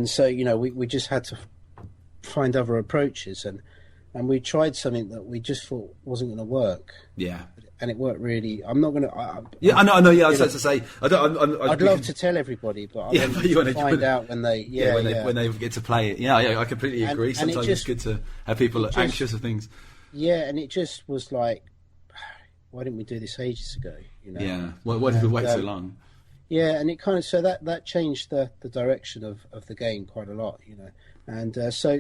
so we just had to find other approaches, and we tried something that we just thought wasn't going to work. Yeah, and it worked really. I'm not going to. I know. Yeah, I was about to say. I'd love to tell everybody, but I want to find out when they. When they get to play it. Yeah, I completely agree. Sometimes it's good to have people anxious of things. Yeah, and it just was like, why didn't we do this ages ago? Yeah. Why did we wait so long? Yeah, and it kind of so that changed the direction of the game quite a lot, and so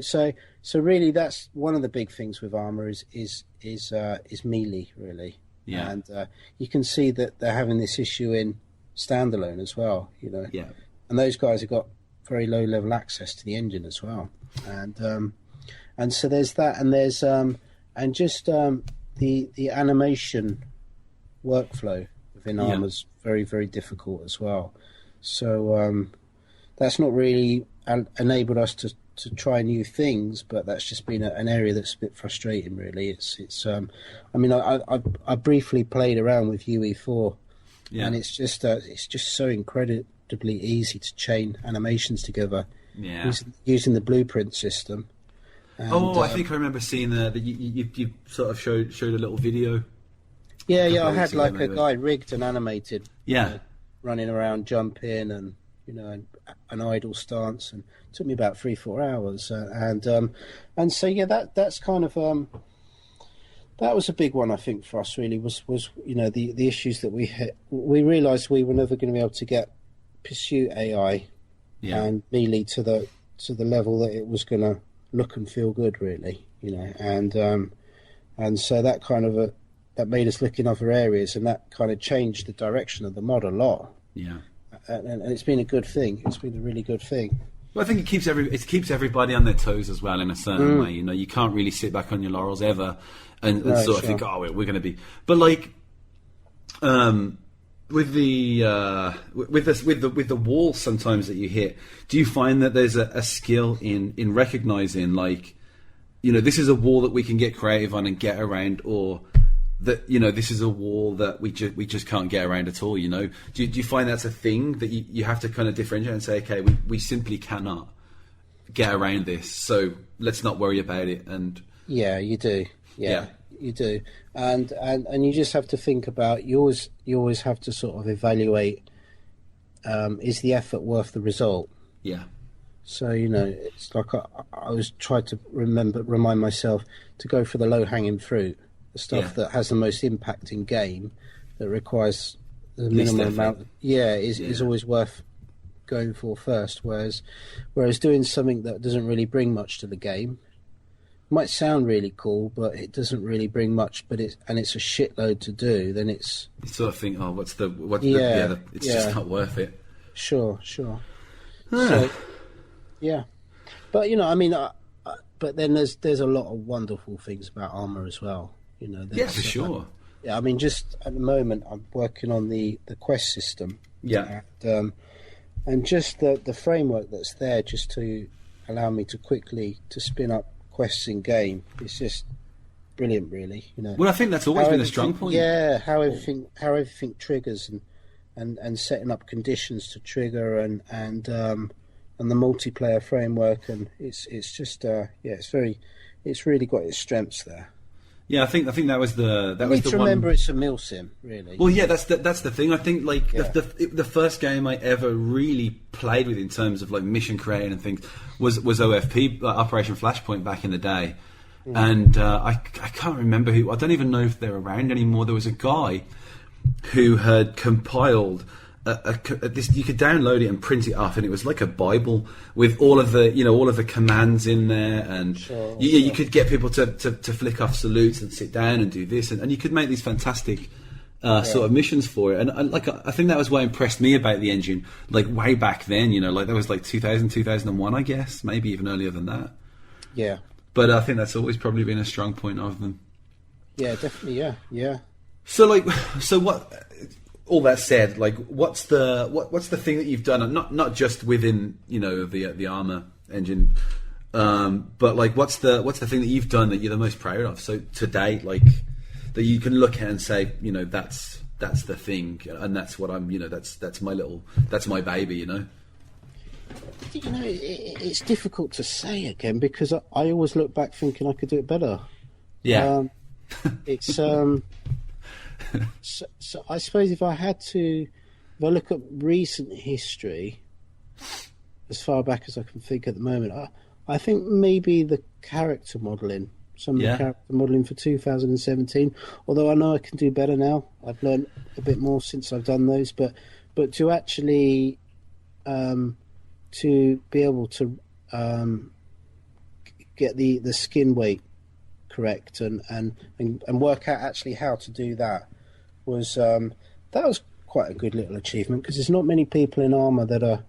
really that's one of the big things with Armour is melee really, Yeah. and you can see that they're having this issue in standalone as well, Yeah. and those guys have got very low level access to the engine as well, and so there's that, and there's and just the animation workflow within Armour's very, very difficult as well. So that's not really enabled us to try new things, but that's just been an area that's a bit frustrating, really. It's I mean, I briefly played around with UE4, and it's just so incredibly easy to chain animations together using the blueprint system. And, I think I remember seeing that you sort of showed a little video. Yeah, I had like a guy rigged and animated, Yeah. Running around, jumping, and an idle stance, and it took me about 3-4 hours, and so that's kind of that was a big one, I think, for us. Really, was the issues that we hit. We realised we were never going to be able to get Pursuit AI and melee to the level that it was going to look and feel good, really, and so that kind of that made us look in other areas, and that kind of changed the direction of the mod a lot. Yeah. And it's been a good thing. It's been a really good thing. Well, I think it keeps everybody on their toes as well in a certain way. You can't really sit back on your laurels ever and sort of think, oh, we're going to be. But like, with the walls sometimes that you hit, do you find that there's a skill in recognizing, like, this is a wall that we can get creative on and get around, or that this is a wall that we just can't get around at all? Do you find that's a thing that you have to kind of differentiate and say, okay, we simply cannot get around this, so let's not worry about it? And you do, you do, and you just have to think about, you always have to sort of evaluate, is the effort worth the result? So it's like I was trying to remind myself to go for the low hanging fruit, the stuff that has the most impact in game, that requires the minimum amount. Is always worth going for first. Whereas doing something that doesn't really bring much to the game might sound really cool, but it doesn't really bring much. But it's a shitload to do. Then it's you sort of think, oh, it's just not worth it. Sure. So, but I mean, but then there's a lot of wonderful things about Armour as well. For sure. I mean, just at the moment, I'm working on the quest system. And just the framework that's there, just to allow me to spin up quests in game. It's just brilliant, really. Well, I think that's always been a strong point. Yeah, how everything triggers and setting up conditions to trigger and the multiplayer framework, and it's just it's really got its strengths there. Yeah, I think that was the you need to remember it's a milsim, really. Well, yeah, that's the thing. I think the first game I ever really played with in terms of like mission creating and things was OFP, Operation Flashpoint, back in the day, and I can't remember who. I don't even know if they're around anymore. There was a guy who had compiled this. You could download it and print it off, and it was like a Bible with all of the commands in there, and you could get people to flick off salutes and sit down and do this, and you could make these fantastic sort of missions for it. And I think that was what impressed me about the engine, like way back then. Like that was like 2000, 2001, I guess, maybe even earlier than that. Yeah. But I think that's always probably been a strong point of them. Yeah, definitely. Yeah. So what? All that said, like, what's the thing that you've done, and not just within the Armour engine, but like what's the thing that you've done that you're the most proud of? So to date, like, that you can look at and say, that's the thing, and that's what I'm, that's my baby, It's difficult to say again, because I always look back thinking I could do it better. Yeah. It's so I suppose if I look at recent history, as far back as I can think at the moment, I think maybe the character modelling, some of the character modelling for 2017. Although I know I can do better now. I've learned a bit more since I've done those, but but to actually to be able to get the skin weight correct and work out actually how to do that was quite a good little achievement, because there's not many people in Armour that are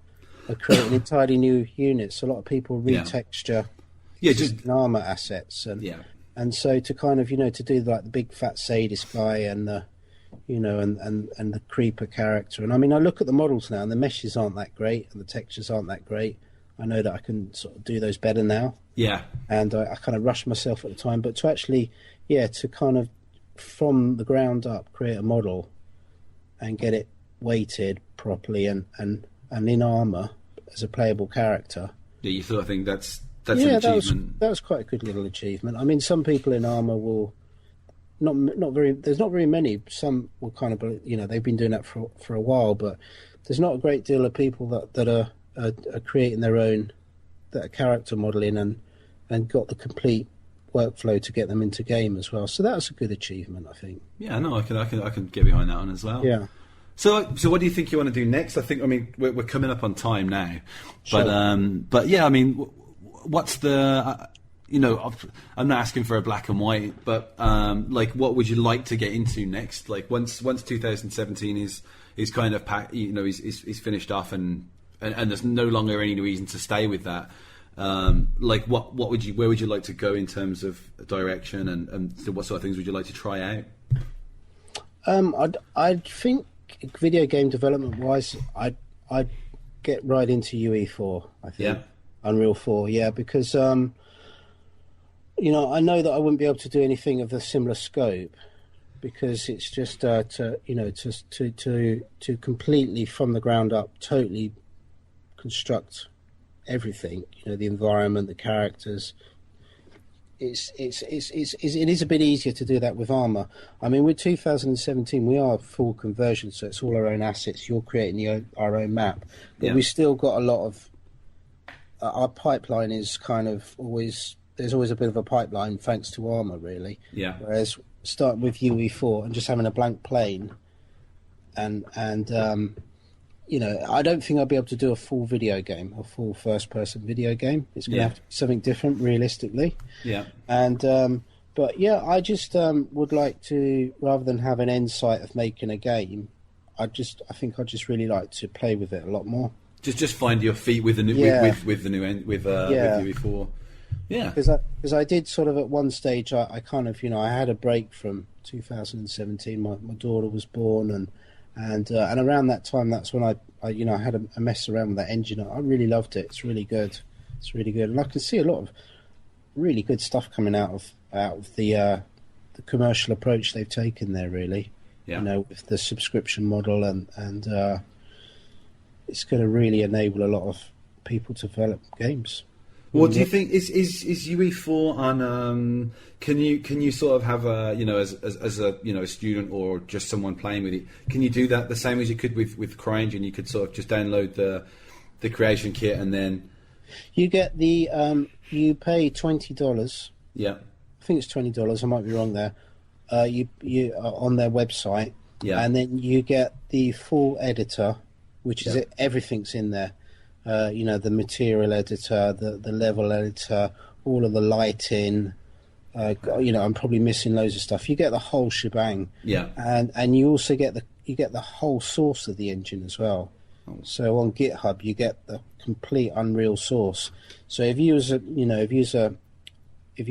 creating entirely new units. A lot of people retexture just Armour assets, and so to kind of to do like the big fat sadist guy and the and the creeper character. And I mean, I look at the models now and the meshes aren't that great and the textures aren't that great. I know that I can sort of do those better now. Yeah. And I kind of rushed myself at the time. But to actually, to kind of from the ground up create a model and get it weighted properly and in Armour as a playable character. Yeah, you sort of think that's an achievement. That was quite a good little achievement. I mean, some people in Armour will... There's not very many. Some will kind of, they've been doing that for a while, but there's not a great deal of people that are creating their own, that are character modelling and got the complete workflow to get them into game as well. So that was a good achievement, I think. Yeah, no, I can get behind that one as well. Yeah. So what do you think you want to do next? I mean, we're coming up on time now, Sure. but yeah, I mean, what's the I'm not asking for a black and white, but like, what would you like to get into next? Like, once 2017 is kind of is finished off, and there's no longer any reason to stay with that. Like, where would you like to go in terms of direction, and what sort of things would you like to try out? I think video game development wise, I'd get right into UE4. I think Unreal 4, because I know that I wouldn't be able to do anything of a similar scope, because it's just to completely from the ground up totally construct everything. The environment, the characters. It is a bit easier to do that with Armour. I mean, with 2017, we are full conversion, so it's all our own assets. You're creating our own map, but we've still got a lot of. Our pipeline is kind of always. There's always a bit of a pipeline thanks to Armour, really. Yeah. Whereas starting with UE4 and just having a blank plane, and I don't think I'll be able to do a full video game, a full first-person video game. It's going to have to be something different, realistically. Yeah. And but I just would like to, rather than have an end sight of making a game, I think I'd just really like to play with it a lot more. Just find your feet with the new with the new end with UE4. Yeah, because I did sort of at one stage. I kind of I had a break from 2017. My daughter was born, and around that time, that's when I had a mess around with that engine. I really loved it. It's really good. And I can see a lot of really good stuff coming out of the commercial approach they've taken there. Really, with the subscription model and it's going to really enable a lot of people to develop games. What do you think is UE4 on? Can you sort of have a as a student or just someone playing with it? Can you do that the same as you could with CryEngine? You could sort of just download the creation kit and then you get the you pay $20. Yeah, I think it's $20. I might be wrong there. You on their website. Yeah, and then you get the full editor, which is everything's in there. The material editor, the level editor, all of the lighting. I'm probably missing loads of stuff. You get the whole shebang. Yeah. And you also get the whole source of the engine as well. Oh. So on GitHub you get the complete Unreal source. So if you're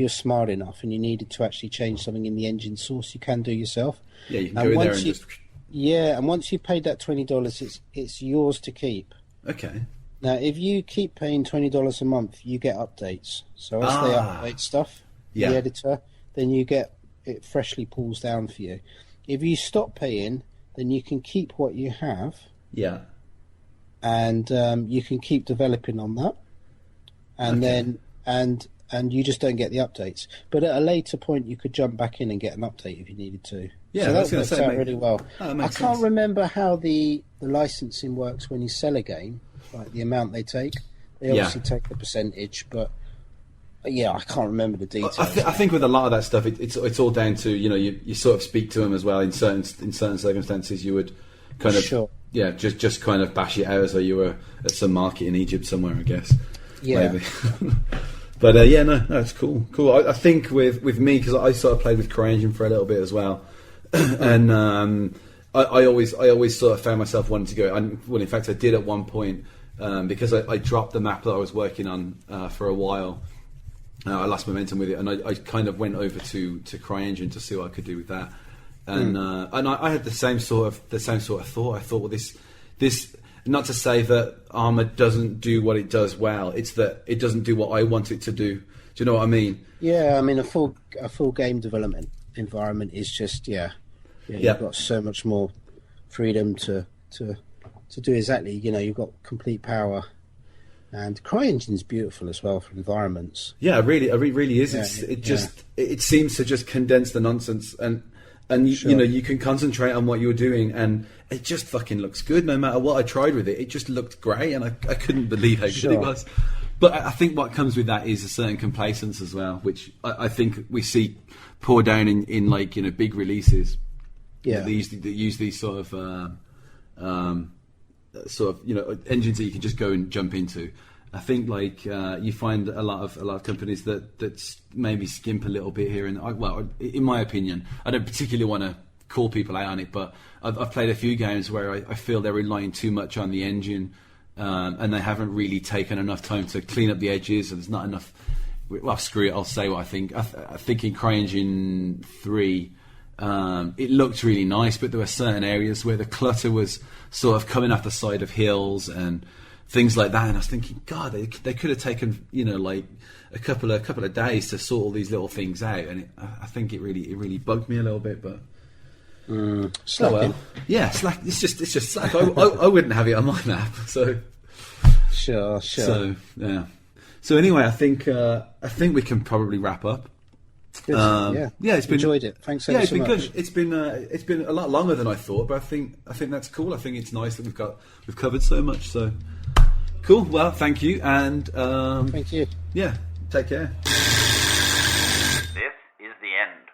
smart enough and you needed to actually change something in the engine source, you can do yourself. Yeah, you can go in there and just. Yeah, and once you paid that $20, it's yours to keep. Okay. Now, if you keep paying $20 a month, you get updates. So as they update stuff, the editor, then you get it freshly pulls down for you. If you stop paying, then you can keep what you have. Yeah. And you can keep developing on that, and then and you just don't get the updates. But at a later point, you could jump back in and get an update if you needed to. Yeah, so that works out really well. I can't remember how the licensing works when you sell a game. Like the amount they take, they obviously take the percentage, but I can't remember the details. I think with a lot of that stuff, it's all down to you sort of speak to them as well in certain circumstances. You would kind of yeah, just kind of bash it out as though you were at some market in Egypt somewhere, I guess. Yeah. Maybe. But no, it's cool. I think with me, because I sort of played with CryEngine for a little bit as well, and I always sort of found myself wanting to go. Well, in fact, I did at one point because I dropped the map that I was working on for a while. I lost momentum with it, and I kind of went over to CryEngine to see what I could do with that. And I had the same sort of thought. I thought, well, this not to say that Arma doesn't do what it does well. It's that it doesn't do what I want it to do. Do you know what I mean? Yeah, I mean a full game development environment is just you've got so much more freedom to do exactly. You've got complete power, and CryEngine's beautiful as well for environments. Yeah, it really is. It seems to just condense the nonsense and Sure. you can concentrate on what you're doing, and it just fucking looks good. No matter what I tried with it, it just looked great, and I couldn't believe how good it was. But I think what comes with that is a certain complacence as well, which I think we see pour down in like big releases. Yeah, that use these sort of engines that you can just go and jump into. I think like you find a lot of companies that maybe skimp a little bit here, and well, in my opinion, I don't particularly want to call people out on it, but I've played a few games where I feel they're relying too much on the engine, and they haven't really taken enough time to clean up the edges, and there's not enough. Well, screw it, I'll say what I think. I think in CryEngine 3, it looked really nice, but there were certain areas where the clutter was sort of coming off the side of hills and things like that, and I was thinking, God, they could have taken like a couple of days to sort all these little things out, and I think it really bugged me a little bit. But slacking. Slack. It's just slack. I wouldn't have it on my map. So sure. So yeah. So anyway, I think we can probably wrap up. Good. It's been enjoyed it. Thanks so much. Been good. It's been a lot longer than I thought, but I think that's cool. I think it's nice that we've covered so much. So cool. Well, thank you, and thank you. Yeah, take care. This is the end.